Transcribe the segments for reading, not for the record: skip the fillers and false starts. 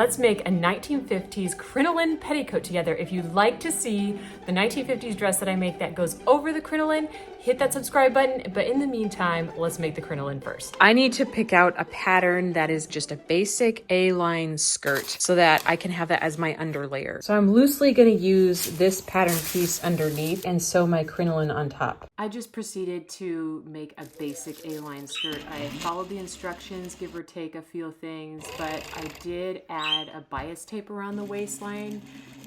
Let's make a 1950s crinoline petticoat together. If you'd like to see the 1950s dress that I make that goes over the crinoline, hit that subscribe button. But in the meantime, let's make the crinoline first. I need to pick out a pattern that is just a basic A-line skirt so that I can have that as my underlayer. So I'm loosely gonna use this pattern piece underneath and sew my crinoline on top. I just proceeded to make a basic A-line skirt. I followed the instructions, give or take a few things, but I did add a bias tape around the waistline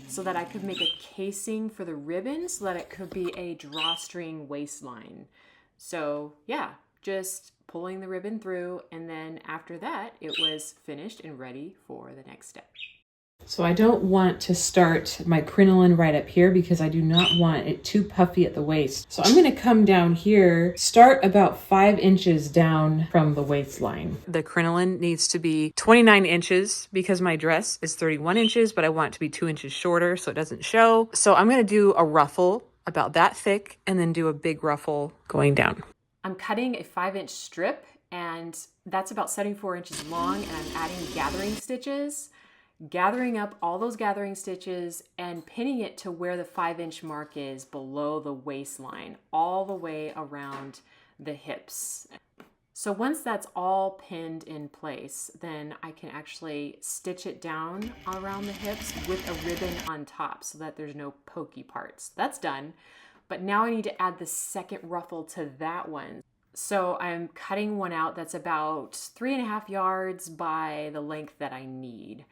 so that I could make a casing for the ribbon so that it could be a drawstring waistline. So yeah, just pulling the ribbon through, and then after that it was finished and ready for the next step. So I don't want to start my crinoline right up here because I do not want it too puffy at the waist. So I'm going to come down here, start about 5 inches down from the waistline. The crinoline needs to be 29 inches because my dress is 31 inches, but I want it to be 2 inches shorter so it doesn't show. So I'm going to do a ruffle about that thick and then do a big ruffle going down. I'm cutting a 5-inch strip, and that's about 74 inches long, and I'm adding gathering stitches. Gathering up all those gathering stitches and pinning it to where the 5-inch mark is below the waistline, all the way around the hips. So once that's all pinned in place, then I can actually stitch it down around the hips with a ribbon on top so that there's no pokey parts. That's done. But now I need to add the second ruffle to that one. So I'm cutting one out that's about 3.5 yards by the length that I need.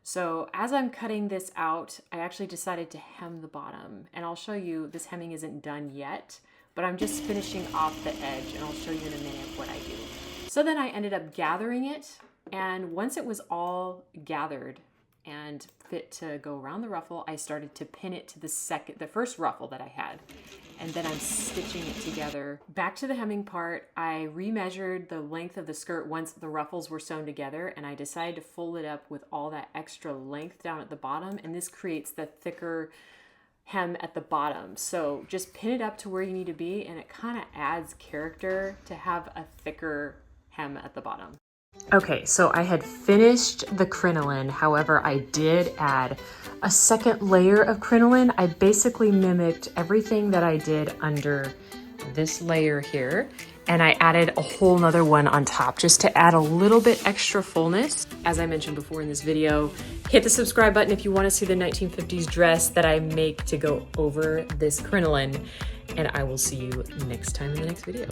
So as I'm cutting this out, I actually decided to hem the bottom, and I'll show you this hemming isn't done yet, but I'm just finishing off the edge, and I'll show you in a minute what I do. So then I ended up gathering it, and once it was all gathered and fit to go around the ruffle, I started to pin it to the first ruffle that I had. And then I'm stitching it together. Back to the hemming part, I remeasured the length of the skirt once the ruffles were sewn together, and I decided to fold it up with all that extra length down at the bottom, and this creates the thicker hem at the bottom. So just pin it up to where you need to be, and it kind of adds character to have a thicker hem at the bottom. Okay, so I had finished the crinoline. However, I did add a second layer of crinoline. I basically mimicked everything that I did under this layer here, and I added a whole nother one on top just to add a little bit extra fullness. As I mentioned before in this video, hit the subscribe button if you want to see the 1950s dress that I make to go over this crinoline, and I will see you next time in the next video.